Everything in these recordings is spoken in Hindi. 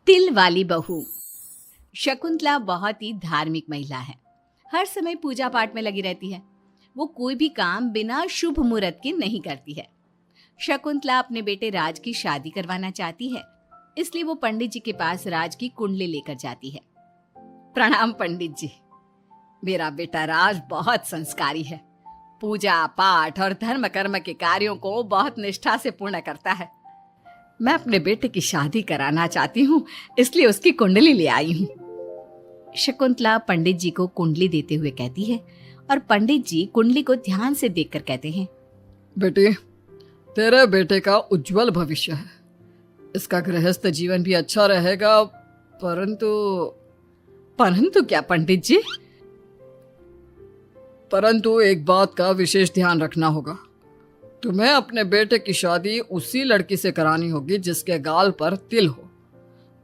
तिल वाली बहू। शकुंतला बहुत ही धार्मिक महिला है। हर समय पूजा पाठ में लगी रहती है। वो कोई भी काम बिना शुभ मुहूर्त के नहीं करती है। शकुंतला अपने बेटे राज की शादी करवाना चाहती है, इसलिए वो पंडित जी के पास राज की कुंडली लेकर जाती है। प्रणाम पंडित जी। मेरा बेटा राज बहुत संस्कारी है। पूजा पाठ और धर्म कर्म के कार्यों को बहुत निष्ठा से पूर्ण करता है। मैं अपने बेटे की शादी कराना चाहती हूँ, इसलिए उसकी कुंडली ले आई हूँ। शकुंतला पंडित जी को कुंडली देते हुए कहती है और पंडित जी कुंडली को ध्यान से देखकर कहते हैं, बेटे, तेरे बेटे का उज्जवल भविष्य है। इसका गृहस्थ जीवन भी अच्छा रहेगा, परंतु क्या पंडित जी? परंतु एक बात का विशेष ध्यान रखना होगा। तुम्हें अपने बेटे की शादी उसी लड़की से करानी होगी जिसके गाल पर तिल हो।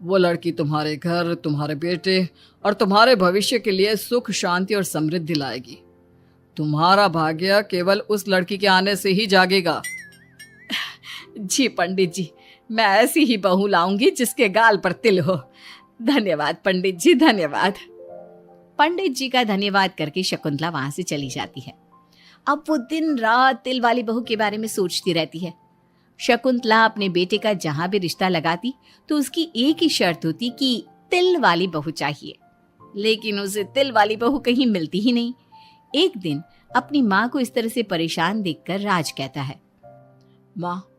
वो लड़की तुम्हारे घर, तुम्हारे बेटे और तुम्हारे भविष्य के लिए सुख, शांति और समृद्धि लाएगी। तुम्हारा भाग्य केवल उस लड़की के आने से ही जागेगा। जी पंडित जी, मैं ऐसी ही बहू लाऊंगी जिसके गाल पर तिल हो। धन्यवाद पंडित जी, धन्यवाद। पंडित जी का धन्यवाद करके शकुंतला वहां से चली जाती है। अब वो दिन रात तिल वाली बहू के बारे में सोचती रहती है। शकुंतला अपने बेटे का जहां भी रिश्ता लगाती तो उसकी एक ही शर्त होती कि तिल वाली बहू चाहिए, लेकिन उसे तिल वाली बहू कहीं मिलती ही नहीं। एक दिन अपनी माँ को इस तरह से परेशान देखकर राज कहता है, माँ,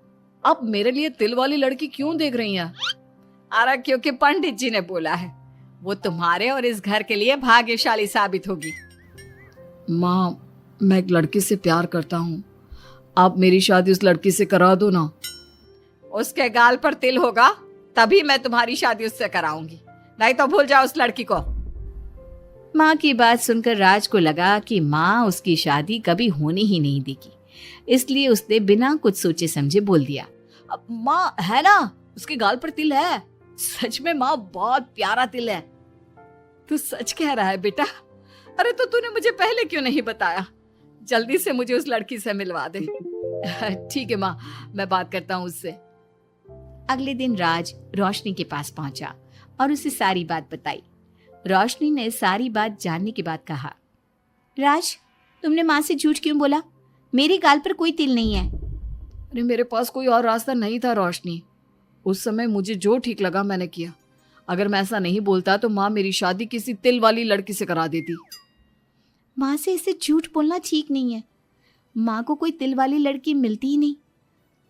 आप मेरे लिए तिल वाली लड़की क्यों देख रही हैं? अरे क्योंकि पंडित जी ने बोला है, वो तुम्हारे और इस घर के लिए भाग्यशाली साबित होगी। माँ, मैं एक लड़की से प्यार करता हूँ। आप मेरी शादी उस लड़की से करा दो ना। उसके गाल पर तिल होगा तभी मैं तुम्हारी शादी उससे कराऊंगी, नहीं तो भूल जाओ उस लड़की को। माँ की बात सुनकर राज को लगा कि माँ उसकी शादी कभी होने ही नहीं देगी, इसलिए उसने बिना कुछ सोचे समझे बोल दिया, माँ है ना, उसके गाल पर तिल है। सच में माँ, बहुत प्यारा तिल है। तू सच कह रहा है बेटा? अरे तो तूने मुझे पहले क्यों नहीं बताया? जल्दी से मुझे उस लड़की से मिलवा दे। ठीक है माँ, मैं बात करता हूँ उससे। अगले दिन राज रोशनी के पास पहुंचा और उसे सारी बात बताई। रोशनी ने सारी बात जानने के बाद कहा, राज, तुमने माँ से झूठ क्यों बोला? मेरे गाल पर कोई तिल नहीं है। अरे मेरे पास कोई और रास्ता नहीं था रोशनी। उस समय मुझे जो ठीक लगा मैंने किया। अगर मैं ऐसा नहीं बोलता तो माँ मेरी शादी किसी तिल वाली लड़की से करा देती। माँ से इसे झूठ बोलना ठीक नहीं है। माँ को कोई तिल वाली लड़की मिलती ही नहीं,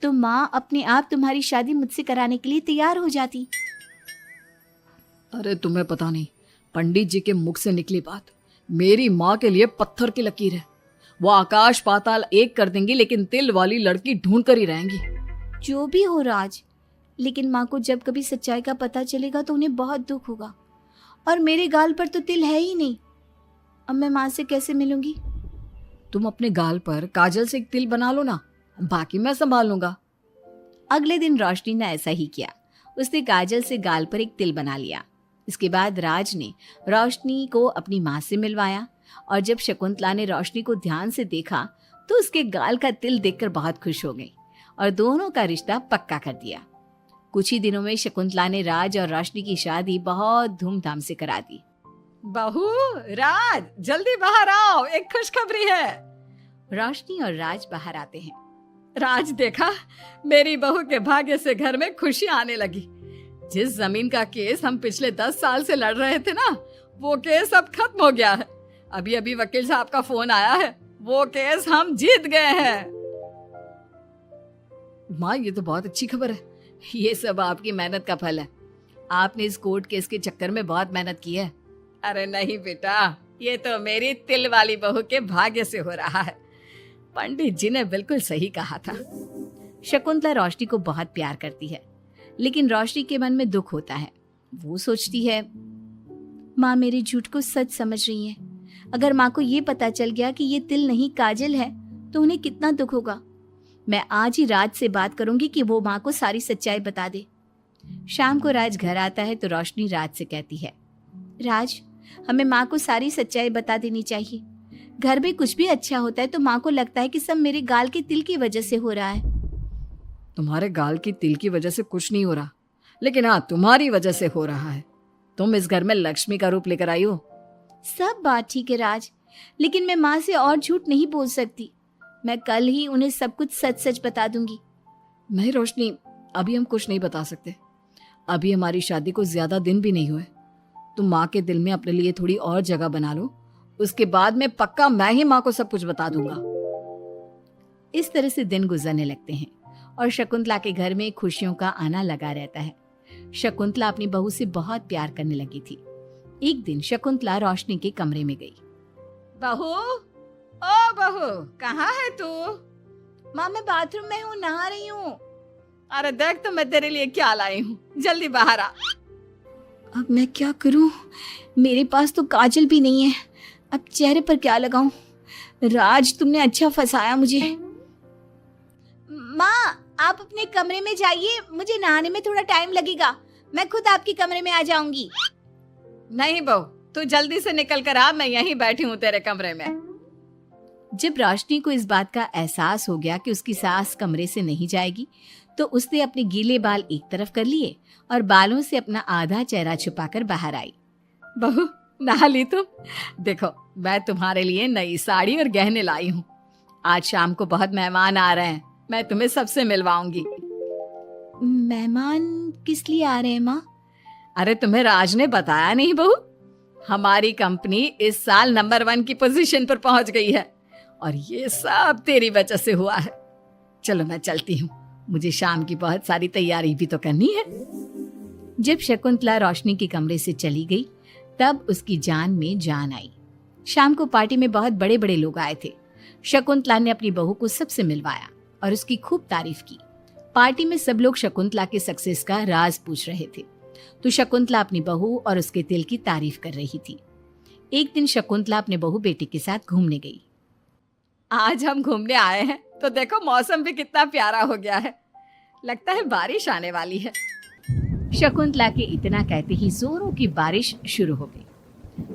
तो माँ अपने आप तुम्हारी शादी मुझसे कराने के लिए तैयार हो जाती। अरे तुम्हें पता नहीं, पंडित जी के मुख से निकली बात मेरी माँ के लिए पत्थर की लकीर है। वो आकाश पाताल एक कर देंगी, लेकिन तिल वाली लड़की ढूंढ कर ही रहेंगी। जो भी हो राज, लेकिन माँ को जब कभी सच्चाई का पता चलेगा तो उन्हें बहुत दुख होगा। और मेरे गाल पर तो तिल है ही नहीं, अब मैं माँ से कैसे मिलूंगी? तुम अपने गाल पर काजल से एक तिल बना लो ना, बाकी मैं संभाल लूंगा। अगले दिन रोशनी ने ऐसा ही किया। उसने काजल से गाल पर एक तिल बना लिया। इसके बाद राज ने रोशनी को अपनी माँ से मिलवाया, और जब शकुंतला ने रोशनी को ध्यान से देखा तो उसके गाल का तिल देखकर बहुत खुश हो गई और दोनों का रिश्ता पक्का कर दिया। कुछ ही दिनों में शकुंतला ने राज और रोशनी की शादी बहुत धूमधाम से करा दी। बहू, राज, जल्दी बाहर आओ, एक खुशखबरी है। रोशनी और राज बाहर आते हैं। राज, देखा, मेरी बहू के भाग्य से घर में खुशी आने लगी। जिस जमीन का केस हम पिछले 10 साल से लड़ रहे थे ना, वो केस अब खत्म हो गया है। अभी अभी वकील साहब का फोन आया है, वो केस हम जीत गए हैं। माँ, ये तो बहुत अच्छी खबर है। ये सब आपकी मेहनत का फल है। आपने इस कोर्ट केस के चक्कर में बहुत मेहनत की है। अरे नहीं बेटा, ये तो मेरी तिल वाली बहू के भाग्य से हो रहा है। पंडित जी ने बिल्कुल सही कहा था। शकुंतला रोशनी को बहुत प्यार करती है, लेकिन रोशनी के मन में दुख होता है। वो सोचती है, माँ मेरे झूठ को सच समझ रही है। अगर माँ को ये पता चल गया कि ये तिल नहीं काजल है तो उन्हें कितना दुख होगा। मैं आज ही राज से बात करूंगी कि वो माँ को सारी सच्चाई बता दे। शाम को राज घर आता है तो रोशनी राज से कहती है, राज, हमें माँ को सारी सच्चाई बता देनी चाहिए। घर में कुछ भी अच्छा होता है तो माँ को लगता है कि सब मेरे गाल के तिल की वजह से हो रहा है। तुम्हारे गाल की तिल की वजह से कुछ नहीं हो रहा। लेकिन हाँ, तुम्हारी वजह से हो रहा है। तुम इस घर में लक्ष्मी का रूप लेकर आई हो। सब बात ठीक है राज, लेकिन मैं माँ से और झूठ नहीं बोल सकती। मैं कल ही उन्हें सब कुछ सच सच बता दूंगी। नहीं रोशनी, अभी हम कुछ नहीं बता सकते। अभी हमारी शादी को ज्यादा दिन भी नहीं हुए। तुम माँ के दिल में अपने लिए थोड़ी और जगह बना लो, उसके बाद में पक्का मैं ही माँ को सब कुछ बता दूंगा। इस तरह से दिन गुजरने लगते हैं और शकुंतला के घर में खुशियों का आना लगा रहता है। शकुंतला अपनी बहू से बहुत प्यार करने लगी थी। एक दिन शकुंतला रोशनी के कमरे में गई। बहू, ओ बहू, कहाँ है तू? माँ मैं बाथरूम में हूँ, नहा रही हूँ। अरे देख तो मैं तेरे लिए क्या लाई हूँ, जल्दी बाहर आ। अब मैं क्या करूँ? मेरे पास तो काजल भी नहीं है, अब चेहरे पर क्या लगाऊं? राज तुमने अच्छा फंसाया मुझे। माँ आप अपने कमरे में जाइए, मुझे नहाने में थोड़ा टाइम लगेगा, मैं खुद आपके कमरे में आ जाऊंगी। नहीं बहू, तू जल्दी से निकल कर आ, मैं यहीं बैठी हूँ तेरे कमरे में। जब रोशनी को इस बात का एहसास हो गया कि उसकी सास कमरे से नहीं जाएगी, तो उसने अपने गीले बाल एक तरफ कर लिए और बालों से अपना आधा चेहरा छुपाकर बाहर आई। बहू नहा ली तुम? देखो मैं तुम्हारे लिए नई साड़ी और गहने लाई हूँ। आज शाम को बहुत मेहमान आ रहे हैं, मैं तुम्हें सबसे मिलवाऊंगी। मेहमान किस लिए आ रहे हैं माँ? अरे तुम्हें राज ने बताया नहीं बहू? हमारी कंपनी इस साल नंबर 1 की पोजीशन पर पहुंच गई है और ये सब तेरी वजह से हुआ है। चलो मैं चलती हूँ, मुझे शाम की बहुत सारी तैयारी भी तो करनी है। जब शकुंतला रोशनी के कमरे से चली गई, तब उसकी जान में जान आई। शाम को पार्टी में बहुत बड़े बड़े लोग आए थे। शकुंतला ने अपनी बहू को सबसे मिलवाया और उसकी खूब तारीफ की। पार्टी में सब लोग शकुंतला के सक्सेस का राज पूछ रहे थे, तो शकुंतला अपनी बहू और उसके दिल की तारीफ कर रही थी। एक दिन शकुंतला अपने बहू बेटी के साथ घूमने गई। आज हम घूमने आए हैं तो देखो मौसम भी कितना प्यारा हो गया है, लगता है बारिश आने वाली है। शकुंतला के इतना कहते ही जोरों की बारिश शुरू हो गई।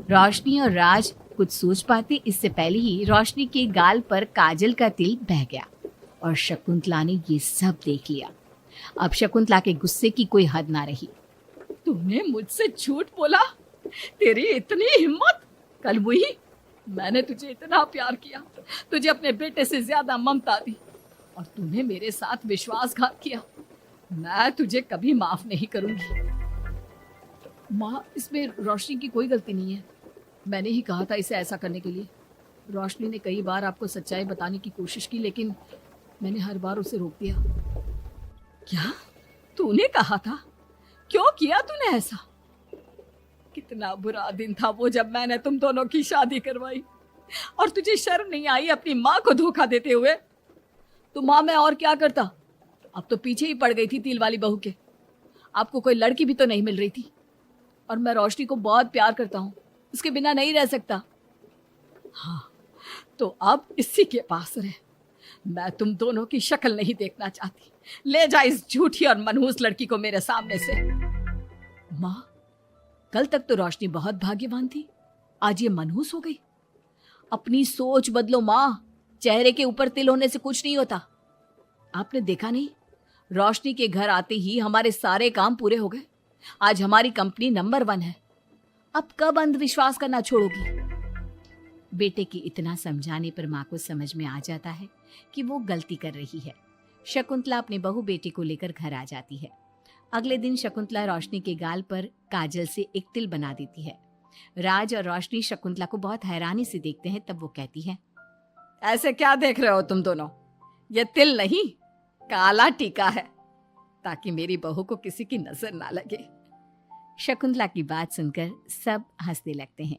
रोशनी और राज कुछ सोच पाते इससे पहले ही रोशनी के गाल पर काजल का तिल बह गया और शकुंतला ने ये सब देख लिया। अब शकुंतला के गुस्से की कोई हद ना रही। तुमने मुझसे झूठ बोला? तेरी इतनी हिम्मत? कल वही मैंने तुझे इतना प्यार किया, तुझे अपने बेटे से ज्यादा ममता दी और तूने मेरे साथ विश्वासघात किया। मैं तुझे कभी माफ नहीं करूंगी। माँ, इसमें रोशनी की कोई गलती नहीं है। मैंने ही कहा था इसे ऐसा करने के लिए। रोशनी ने कई बार आपको सच्चाई बताने की कोशिश की, लेकिन मैंने हर बार उसे रोक दिया। क्या तूने कहा था? क्यों किया तूने ऐसा? कितना बुरा दिन था वो जब मैंने तुम दोनों की शादी करवाई और तुझे शर्म नहीं आई अपनी माँ को धोखा देते हुए? तो माँ मैं और क्या करता? अब तो पीछे ही पड़ गई थी तिल वाली बहू के। आपको कोई लड़की भी तो नहीं मिल रही थी और मैं रोशनी को बहुत प्यार करता हूँ, उसके बिना नहीं रह सकता। हाँ तो अब इसी के पास रहे। मैं तुम दोनों की शक्ल नहीं देखना चाहती। ले जा इस झूठी और मनहूस लड़की को मेरे सामने से। माँ, कल तक तो रोशनी बहुत भाग्यवान थी, आज ये मनहूस हो गई। अपनी सोच बदलो माँ, चेहरे के ऊपर तिल होने से कुछ नहीं होता। आपने देखा नहीं, रोशनी के घर आते ही हमारे सारे काम पूरे हो गए। आज हमारी कंपनी नंबर 1 है। अब कब अंधविश्वास करना छोड़ोगी? बेटे की इतना समझाने पर माँ को समझ में आ जाता है कि वो गलती कर रही है। शकुंतला अपने बहू बेटी को लेकर घर आ जाती है। अगले दिन शकुंतला रोशनी के गाल पर काजल से एक तिल बना देती है। राज और रोशनी शकुंतला को बहुत हैरानी से देखते हैं। तब वो कहती है, ऐसे क्या देख रहे हो तुम दोनों? ये तिल नहीं, काला टीका है, ताकि मेरी बहू को किसी की नजर ना लगे। शकुंतला की बात सुनकर सब हंसने लगते हैं।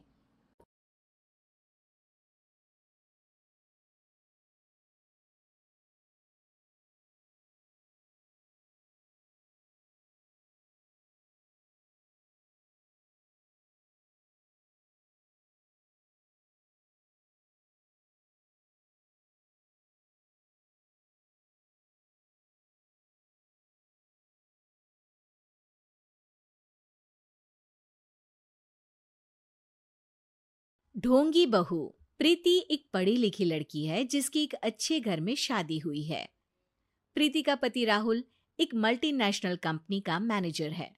ढोंगी बहू। प्रीति एक पढ़ी लिखी लड़की है जिसकी एक अच्छे घर में शादी हुई है। प्रीति का पति राहुल एक मल्टीनेशनल कंपनी का मैनेजर है,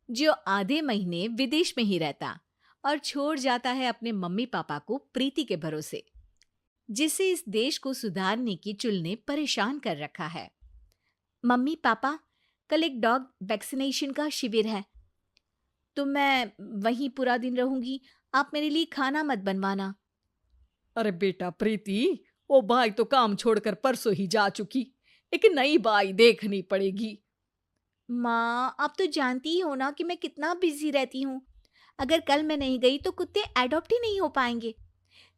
जो आधे महीने विदेश में ही रहता और छोड़ जाता है अपने मम्मी पापा को प्रीति के भरोसे, जिसे इस देश को सुधारने की चुल ने परेशान कर रखा है। मम्मी पापा, कल एक डॉग वैक्सीनेशन का शिविर है, तो मैं वहीं पूरा दिन रहूंगी। आप मेरे लिए खाना मत बनवाना। अरे बेटा प्रीति, वो बाई तो काम छोड़कर परसों ही जा चुकी, एक नई बाई देखनी पड़ेगी। माँ, आप तो जानती ही हो ना कि मैं कितना बिजी रहती हूँ। अगर कल मैं नहीं गई तो कुत्ते एडॉप्ट ही नहीं हो पाएंगे।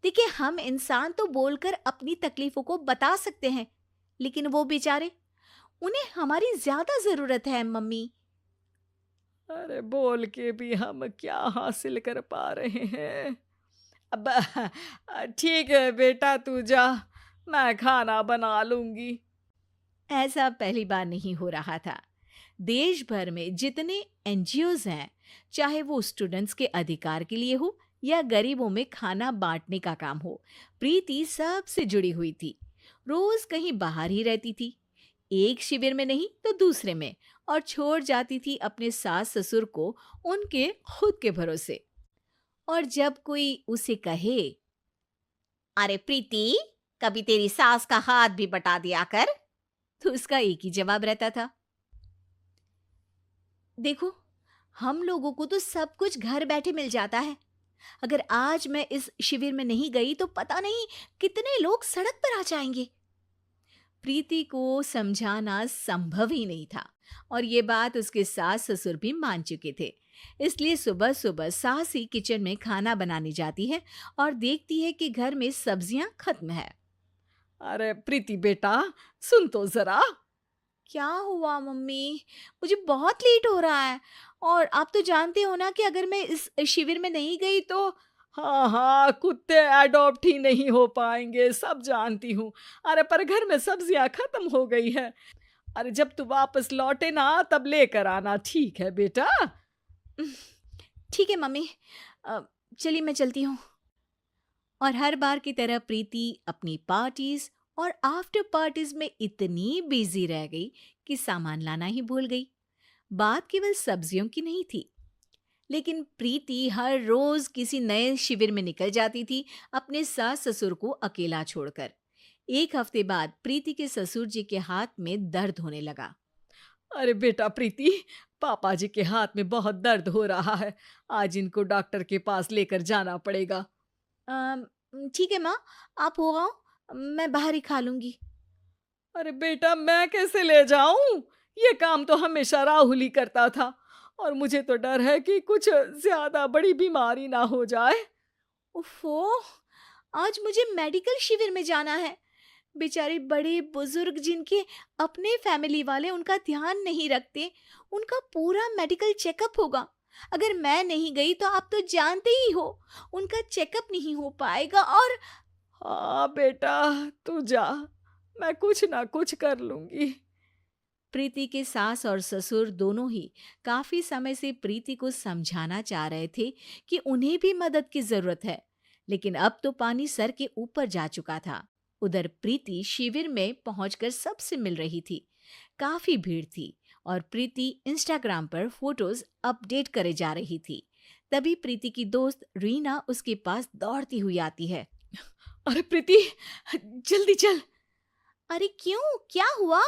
देखिए, हम इंसान तो बोलकर अपनी तकलीफों को बता सकते हैं, लेकिन वो बेचारे, उन्हें हमारी ज्यादा जरूरत है मम्मी। अरे बोल के भी हम क्या हासिल कर पा रहे हैं। अब ठीक है बेटा, तू जा, मैं खाना बना लूंगी। ऐसा पहली बार नहीं हो रहा था। देश भर में जितने एनजीओज हैं, चाहे वो स्टूडेंट्स के अधिकार के लिए हो या गरीबों में खाना बांटने का काम हो, प्रीति सबसे जुड़ी हुई थी। रोज कहीं बाहर ही रहती थी, एक शिविर में नहीं तो दूसरे में, और छोड़ जाती थी अपने सास ससुर को उनके खुद के भरोसे। और जब कोई उसे कहे, अरे प्रीति, कभी तेरी सास का हाथ भी बटा दिया कर, तो उसका एक ही जवाब रहता था, देखो, हम लोगों को तो सब कुछ घर बैठे मिल जाता है। अगर आज मैं इस शिविर में नहीं गई तो पता नहीं कितने लोग सड़क पर आ जाएंगे। प्रीति को समझाना संभव ही नहीं था, और ये बात उसके सास ससुर भी मान चुके थे। इसलिए सुबह सुबह सास ही किचन में खाना बनाने जाती है और देखती है कि घर में सब्जियां खत्म है। अरे प्रीति बेटा, सुन तो जरा। क्या हुआ मम्मी? मुझे बहुत लेट हो रहा है, और आप तो जानते हो ना कि अगर मैं इस शिविर में नहीं गई तो। हाँ हाँ, कुत्ते एडॉप्ट ही नहीं हो पाएंगे, सब जानती हूँ। अरे पर घर में सब्जियां खत्म हो गई है। अरे जब तू वापस लौटे ना तब लेकर आना, ठीक है बेटा? ठीक है मम्मी, चलिए मैं चलती हूँ। और हर बार की तरह प्रीति अपनी पार्टीज और आफ्टर पार्टीज में इतनी बिजी रह गई कि सामान लाना ही भूल गई। बात केवल सब्जियों की नहीं थी, लेकिन प्रीति हर रोज किसी नए शिविर में निकल जाती थी, अपने सास ससुर को अकेला छोड़कर। एक हफ्ते बाद प्रीति के ससुर जी के हाथ में दर्द होने लगा। अरे बेटा प्रीति, पापा जी के हाथ में बहुत दर्द हो रहा है, आज इनको डॉक्टर के पास लेकर जाना पड़ेगा। ठीक है माँ, आप हो आओ, मैं बाहर ही खा लूंगी। अरे बेटा, मैं कैसे ले जाऊं? ये काम तो हमेशा राहुल ही करता था, और मुझे तो डर है कि कुछ ज्यादा बड़ी बीमारी ना हो जाए। उफ़ो, आज मुझे मेडिकल शिविर में जाना है। बेचारे बड़े बुजुर्ग जिनके अपने फैमिली वाले उनका ध्यान नहीं रखते, उनका पूरा मेडिकल चेकअप होगा। अगर मैं नहीं गई तो आप तो जानते ही हो, उनका चेकअप नहीं हो पाएगा। और हाँ बेटा, तू जा, मैं कुछ ना कुछ कर लूंगी। प्रीति के सास और ससुर दोनों ही काफी समय से प्रीति को समझाना चाह रहे थे कि उन्हें भी मदद की जरूरत है, लेकिन अब तो पानी सर के ऊपर जा चुका था। उधर प्रीति शिविर में पहुंचकर सबसे मिल रही थी। काफी भीड़ थी और प्रीति इंस्टाग्राम पर फोटोज अपडेट करे जा रही थी। तभी प्रीति की दोस्त रीना उसके पास दौड़ती हुई आती है। अरे प्रीति, जल्दी चल। अरे क्यों, क्या हुआ?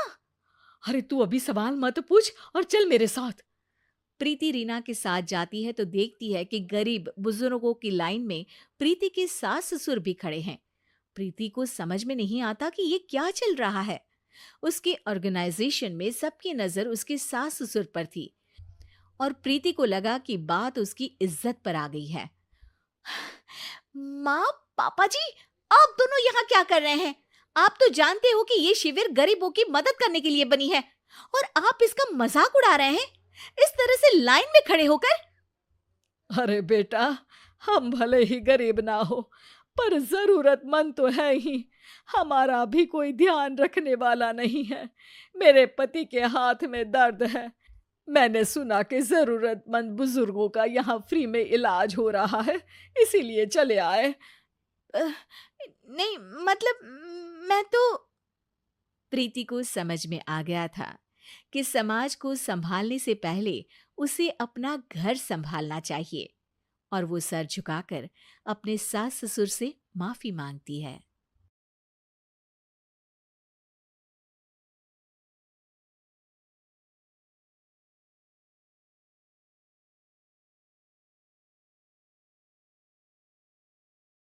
अरे तू अभी सवाल मत पूछ और चल मेरे साथ। प्रीति रीना के साथ जाती है तो देखती है कि गरीब बुजुर्गों की लाइन में प्रीति के सास ससुर भी खड़े हैं। प्रीति को समझ में नहीं आता कि ये क्या चल रहा है। उसके ऑर्गेनाइजेशन में सबकी नजर उसके सास ससुर पर थी, और प्रीति को लगा कि बात उसकी इज्जत पर आ गई है। माँ, पापा जी, आप दोनों यहाँ क्या कर रहे हैं? आप तो जानते हो कि ये शिविर गरीबों की मदद करने के लिए बनी है, और आप इसका मजाक उड़ा रहे हैं इस तरह से लाइन में खड़े होकर। अरे बेटा, हम भले ही गरीब ना हो, पर जरूरतमंद तो है ही। हमारा भी कोई ध्यान रखने वाला नहीं है। मेरे पति के हाथ में दर्द है। मैंने सुना कि जरूरतमंद बुजुर्गों का यहाँ फ्री में इलाज हो रहा है, इसीलिए चले आए। नहीं, मतलब मैं तो। प्रीति को समझ में आ गया था कि समाज को संभालने से पहले उसे अपना घर संभालना चाहिए और वो सर झुकाकर अपने सास ससुर से माफी मांगती है।